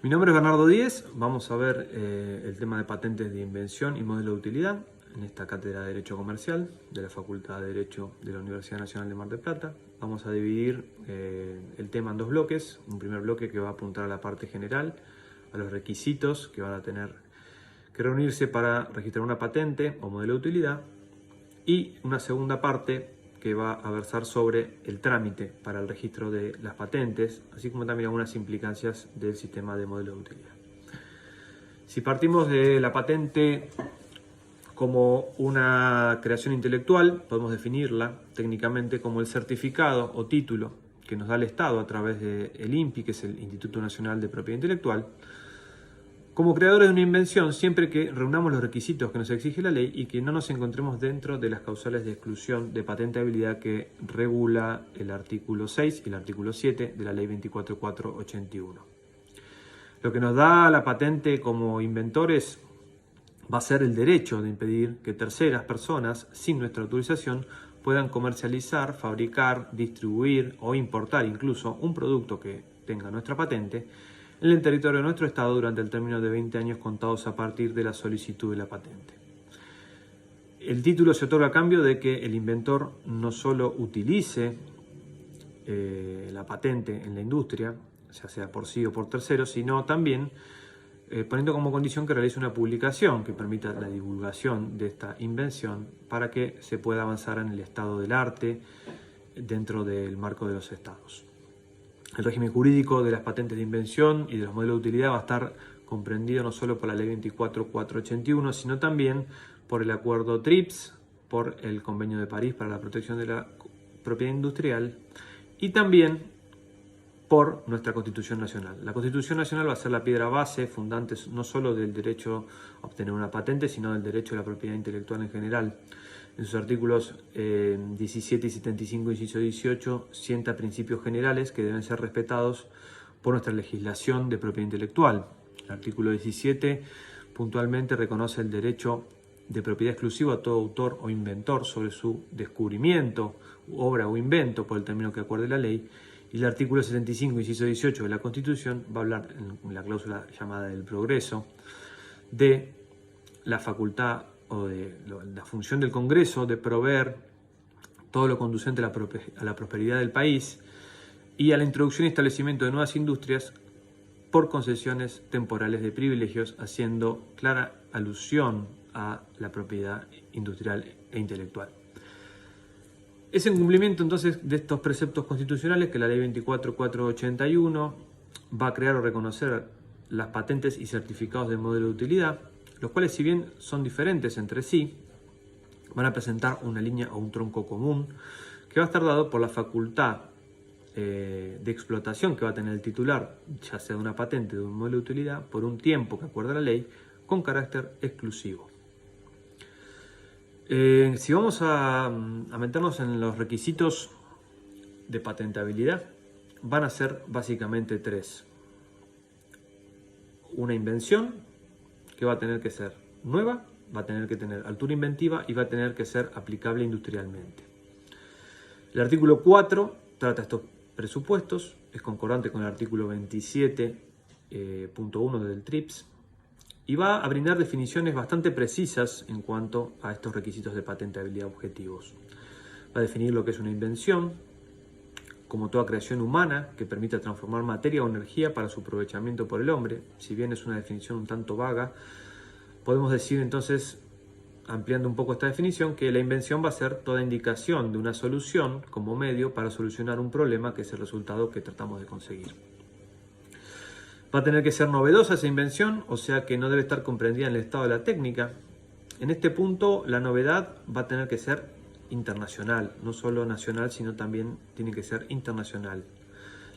Mi nombre es Bernardo Díez, vamos a ver el tema de patentes de invención y modelo de utilidad en esta cátedra de Derecho Comercial de la Facultad de Derecho de la Universidad Nacional de Mar del Plata. Vamos a dividir el tema en dos bloques. Un primer bloque que va a apuntar a la parte general, a los requisitos que van a tener que reunirse para registrar una patente o modelo de utilidad, y una segunda parte que va a versar sobre el trámite para el registro de las patentes, así como también algunas implicancias del sistema de modelo de utilidad. Si partimos de la patente como una creación intelectual, podemos definirla técnicamente como el certificado o título que nos da el Estado a través del INPI, que es el Instituto Nacional de Propiedad Intelectual, como creadores de una invención, siempre que reunamos los requisitos que nos exige la ley y que no nos encontremos dentro de las causales de exclusión de patentabilidad que regula el artículo 6 y el artículo 7 de la ley 24481. Lo que nos da la patente como inventores va a ser el derecho de impedir que terceras personas, sin nuestra autorización, puedan comercializar, fabricar, distribuir o importar incluso un producto que tenga nuestra patente en el territorio de nuestro Estado durante el término de 20 años contados a partir de la solicitud de la patente. El título se otorga a cambio de que el inventor no solo utilice la patente en la industria, ya sea por sí o por terceros, sino también poniendo como condición que realice una publicación que permita la divulgación de esta invención para que se pueda avanzar en el estado del arte dentro del marco de los estados. El régimen jurídico de las patentes de invención y de los modelos de utilidad va a estar comprendido no solo por la ley 24481, sino también por el acuerdo TRIPS, por el Convenio de París para la protección de la propiedad industrial y también por nuestra Constitución Nacional. La Constitución Nacional va a ser la piedra base, fundante no solo del derecho a obtener una patente, sino del derecho a la propiedad intelectual en general. En sus artículos 17 y 75, inciso 18, sienta principios generales que deben ser respetados por nuestra legislación de propiedad intelectual. El artículo 17 puntualmente reconoce el derecho de propiedad exclusivo a todo autor o inventor sobre su descubrimiento, obra o invento por el término que acuerde la ley. Y el artículo 75, inciso 18 de la Constitución va a hablar, en la cláusula llamada del progreso, de la facultad o de la función del Congreso de proveer todo lo conducente a la prosperidad del país y a la introducción y establecimiento de nuevas industrias por concesiones temporales de privilegios, haciendo clara alusión a la propiedad industrial e intelectual. Es en cumplimiento entonces de estos preceptos constitucionales que la ley 24481 va a crear o reconocer las patentes y certificados de modelo de utilidad, los cuales, si bien son diferentes entre sí, van a presentar una línea o un tronco común que va a estar dado por la facultad de explotación que va a tener el titular, ya sea de una patente o de un modelo de utilidad, por un tiempo que acuerda la ley, con carácter exclusivo. Si vamos a meternos en los requisitos de patentabilidad, van a ser básicamente tres. Una invención que va a tener que ser nueva, va a tener que tener altura inventiva y va a tener que ser aplicable industrialmente. El artículo 4 trata estos presupuestos, es concordante con el artículo 27.1 del TRIPS y va a brindar definiciones bastante precisas en cuanto a estos requisitos de patentabilidad objetivos. Va a definir lo que es una invención, como toda creación humana que permita transformar materia o energía para su aprovechamiento por el hombre. Si bien es una definición un tanto vaga, podemos decir entonces, ampliando un poco esta definición, que la invención va a ser toda indicación de una solución como medio para solucionar un problema que es el resultado que tratamos de conseguir. Va a tener que ser novedosa esa invención, o sea que no debe estar comprendida en el estado de la técnica. En este punto, la novedad va a tener que ser internacional, no solo nacional, sino también tiene que ser internacional.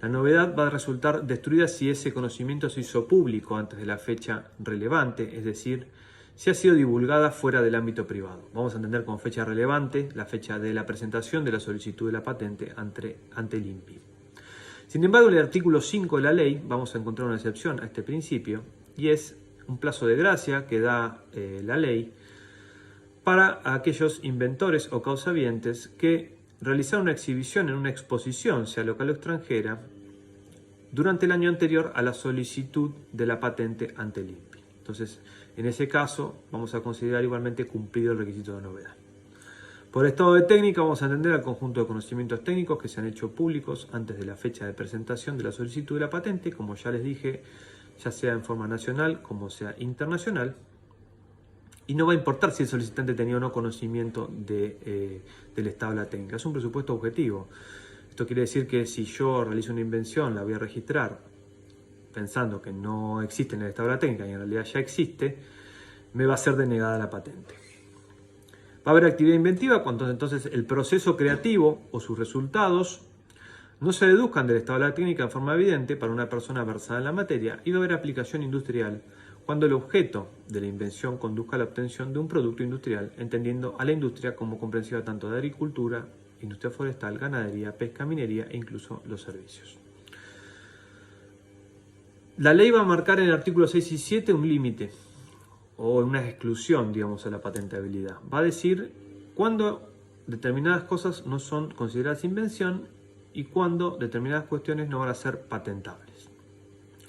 La novedad va a resultar destruida si ese conocimiento se hizo público antes de la fecha relevante, es decir, si ha sido divulgada fuera del ámbito privado. Vamos a entender como fecha relevante la fecha de la presentación de la solicitud de la patente ante el INPI. Sin embargo, en el artículo 5 de la ley vamos a encontrar una excepción a este principio y es un plazo de gracia que da la ley para aquellos inventores o causavientes que realizaron una exhibición en una exposición, sea local o extranjera, durante el año anterior a la solicitud de la patente ante el INPI. Entonces, en ese caso, vamos a considerar igualmente cumplido el requisito de novedad. Por estado de técnica vamos a entender al conjunto de conocimientos técnicos que se han hecho públicos antes de la fecha de presentación de la solicitud de la patente, como ya les dije, ya sea en forma nacional como sea internacional, y no va a importar si el solicitante tenía o no conocimiento del estado de la técnica. Es un presupuesto objetivo. Esto quiere decir que si yo realizo una invención, la voy a registrar pensando que no existe en el estado de la técnica y en realidad ya existe, me va a ser denegada la patente. Va a haber actividad inventiva cuando entonces el proceso creativo o sus resultados no se deduzcan del estado de la técnica en forma evidente para una persona versada en la materia, y va a haber aplicación industrial cuando el objeto de la invención conduzca a la obtención de un producto industrial, entendiendo a la industria como comprensiva tanto de agricultura, industria forestal, ganadería, pesca, minería e incluso los servicios. La ley va a marcar en el artículo 6 y 7 un límite o una exclusión, digamos, a la patentabilidad. Va a decir cuándo determinadas cosas no son consideradas invención y cuándo determinadas cuestiones no van a ser patentables.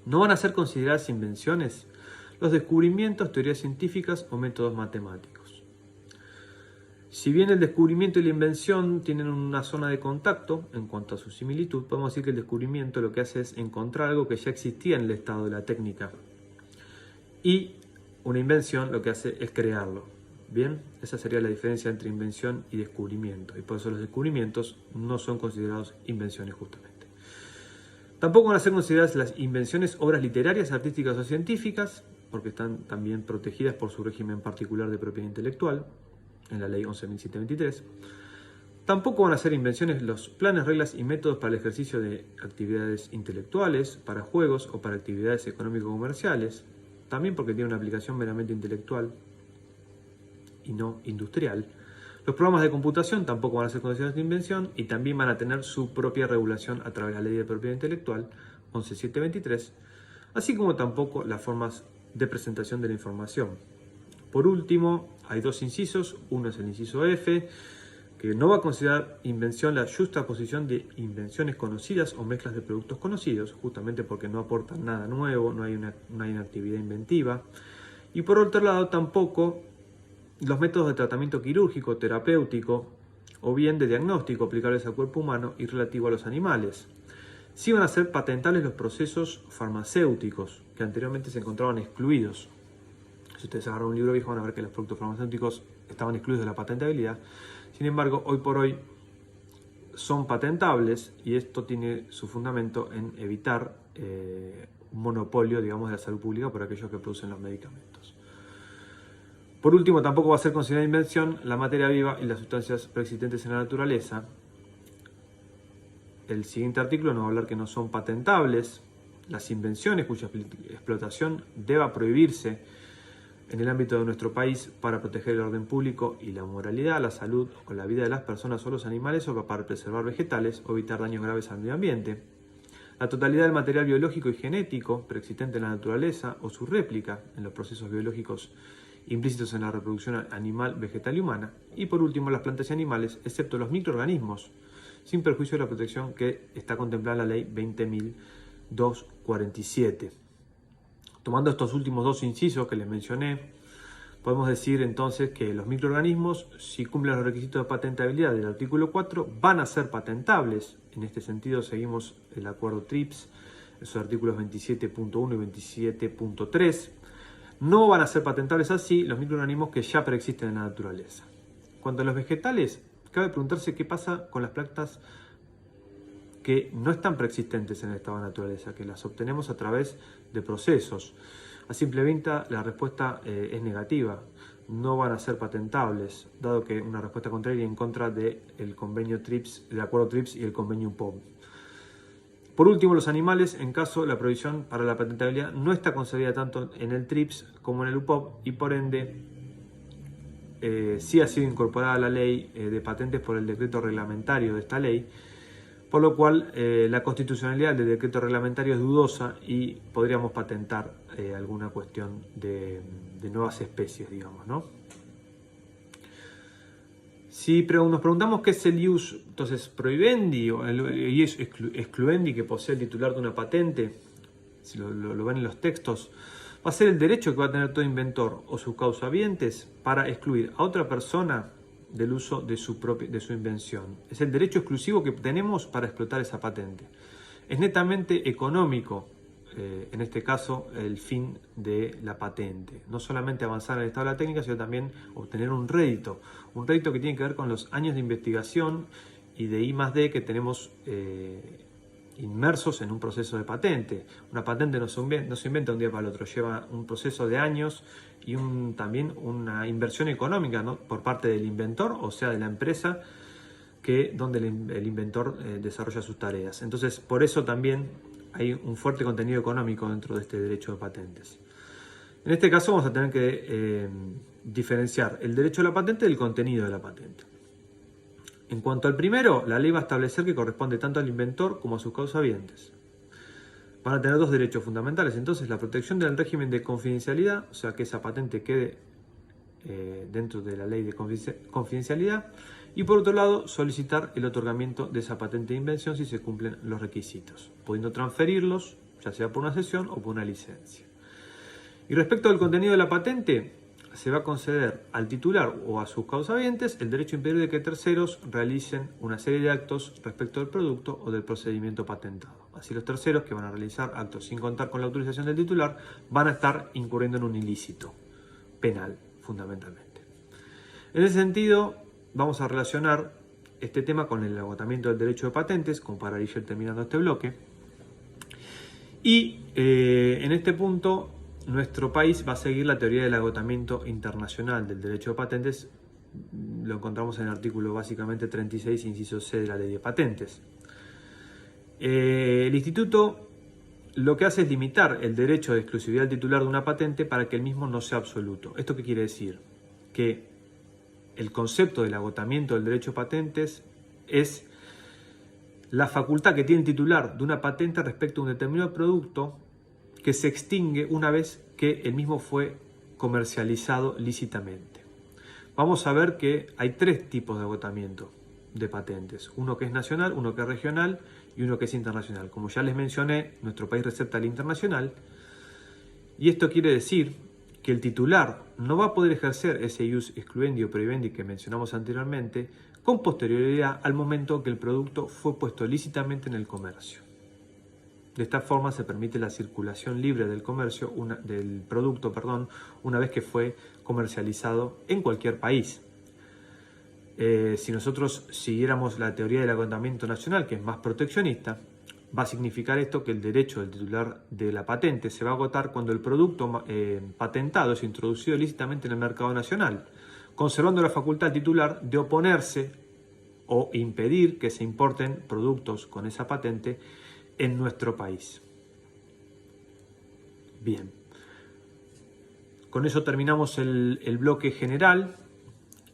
No van a ser consideradas invenciones los descubrimientos, teorías científicas o métodos matemáticos. Si bien el descubrimiento y la invención tienen una zona de contacto en cuanto a su similitud, podemos decir que el descubrimiento lo que hace es encontrar algo que ya existía en el estado de la técnica, y una invención lo que hace es crearlo. Bien, esa sería la diferencia entre invención y descubrimiento, y por eso los descubrimientos no son considerados invenciones justamente. Tampoco van a ser consideradas las invenciones obras literarias, artísticas o científicas, porque están también protegidas por su régimen particular de propiedad intelectual, en la ley 11.723. Tampoco van a ser invenciones los planes, reglas y métodos para el ejercicio de actividades intelectuales, para juegos o para actividades económico-comerciales, también porque tiene una aplicación meramente intelectual y no industrial. Los programas de computación tampoco van a ser considerados de invención y también van a tener su propia regulación a través de la Ley de Propiedad Intelectual 11.723, así como tampoco las formas de presentación de la información. Por último, hay dos incisos. Uno es el inciso F, que no va a considerar invención la justaposición de invenciones conocidas o mezclas de productos conocidos, justamente porque no aportan nada nuevo, no hay una actividad inventiva. Y por otro lado, tampoco los métodos de tratamiento quirúrgico, terapéutico o bien de diagnóstico aplicables al cuerpo humano y relativo a los animales. Sí van a ser patentables los procesos farmacéuticos, que anteriormente se encontraban excluidos. Si ustedes agarran un libro viejo van a ver que los productos farmacéuticos estaban excluidos de la patentabilidad. Sin embargo, hoy por hoy son patentables, y esto tiene su fundamento en evitar un monopolio, digamos, de la salud pública por aquellos que producen los medicamentos. Por último, tampoco va a ser considerada invención la materia viva y las sustancias preexistentes en la naturaleza. El siguiente artículo nos va a hablar que no son patentables las invenciones cuya explotación deba prohibirse en el ámbito de nuestro país para proteger el orden público y la moralidad, la salud o la vida de las personas o los animales, o para preservar vegetales o evitar daños graves al medio ambiente. La totalidad del material biológico y genético preexistente en la naturaleza o su réplica en los procesos biológicos implícitos en la reproducción animal, vegetal y humana. Y por último, las plantas y animales, excepto los microorganismos, sin perjuicio de la protección que está contemplada en la ley 20.247. Tomando estos últimos dos incisos que les mencioné, podemos decir entonces que los microorganismos, si cumplen los requisitos de patentabilidad del artículo 4, van a ser patentables. En este sentido seguimos el acuerdo TRIPS, esos artículos 27.1 y 27.3. No van a ser patentables así los microorganismos que ya preexisten en la naturaleza. Cuanto a los vegetales, cabe preguntarse qué pasa con las plantas que no están preexistentes en el estado de naturaleza, que las obtenemos a través de procesos. A simple vista la respuesta es negativa. No van a ser patentables, dado que una respuesta contraria en contra del convenio TRIPS, el acuerdo TRIPS y el convenio UPOV. Por último, los animales, en caso la prohibición para la patentabilidad no está concedida tanto en el TRIPS como en el UPOV, y por ende sí ha sido incorporada a la ley de patentes por el decreto reglamentario de esta ley, por lo cual la constitucionalidad del decreto reglamentario es dudosa y podríamos patentar alguna cuestión de nuevas especies, digamos, ¿no? Si nos preguntamos qué es el ius entonces prohibendi o el ius excluendi que posee el titular de una patente, si lo ven en los textos, va a ser el derecho que va a tener todo inventor o sus causahabientes para excluir a otra persona del uso de su invención. Es el derecho exclusivo que tenemos para explotar esa patente. Es netamente económico, en este caso, el fin de la patente. No solamente avanzar en el estado de la técnica, sino también obtener un rédito que tiene que ver con los años de investigación y de I+D que tenemos inmersos en un proceso de patente. Una patente no se inventa un día para el otro, lleva un proceso de años y también una inversión económica, ¿no?, por parte del inventor, o sea, de la empresa donde el inventor desarrolla sus tareas. Entonces, por eso también hay un fuerte contenido económico dentro de este derecho de patentes. En este caso vamos a tener que diferenciar el derecho de la patente del contenido de la patente. En cuanto al primero, la ley va a establecer que corresponde tanto al inventor como a sus causahabientes. Van a tener dos derechos fundamentales, entonces, la protección del régimen de confidencialidad, o sea, que esa patente quede dentro de la ley de confidencialidad, y por otro lado, solicitar el otorgamiento de esa patente de invención si se cumplen los requisitos, pudiendo transferirlos, ya sea por una cesión o por una licencia. Y respecto al contenido de la patente, se va a conceder al titular o a sus causahabientes el derecho a impedir de que terceros realicen una serie de actos respecto del producto o del procedimiento patentado. Así, los terceros que van a realizar actos sin contar con la autorización del titular van a estar incurriendo en un ilícito penal, fundamentalmente. En ese sentido, vamos a relacionar este tema con el agotamiento del derecho de patentes, como para ir terminando este bloque. Y en este punto, nuestro país va a seguir la teoría del agotamiento internacional del derecho de patentes. Lo encontramos en el artículo básicamente 36, inciso C de la ley de patentes. El instituto lo que hace es limitar el derecho de exclusividad del titular de una patente para que el mismo no sea absoluto. ¿Esto qué quiere decir? Que el concepto del agotamiento del derecho de patentes es la facultad que tiene el titular de una patente respecto a un determinado producto que se extingue una vez que el mismo fue comercializado lícitamente. Vamos a ver que hay tres tipos de agotamiento de patentes. Uno que es nacional, uno que es regional y uno que es internacional. Como ya les mencioné, nuestro país recepta al internacional, y esto quiere decir que el titular no va a poder ejercer ese ius excluendi o prohibendi que mencionamos anteriormente con posterioridad al momento que el producto fue puesto lícitamente en el comercio. De esta forma se permite la circulación libre del producto, una vez que fue comercializado en cualquier país. Si nosotros siguiéramos la teoría del agotamiento nacional, que es más proteccionista, va a significar esto que el derecho del titular de la patente se va a agotar cuando el producto patentado es introducido lícitamente en el mercado nacional, conservando la facultad al titular de oponerse o impedir que se importen productos con esa patente en nuestro país. Bien, con eso terminamos el bloque general.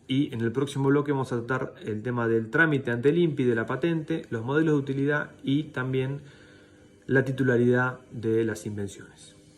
Y en el próximo bloque vamos a tratar el tema del trámite ante el INPI de la patente, los modelos de utilidad y también la titularidad de las invenciones.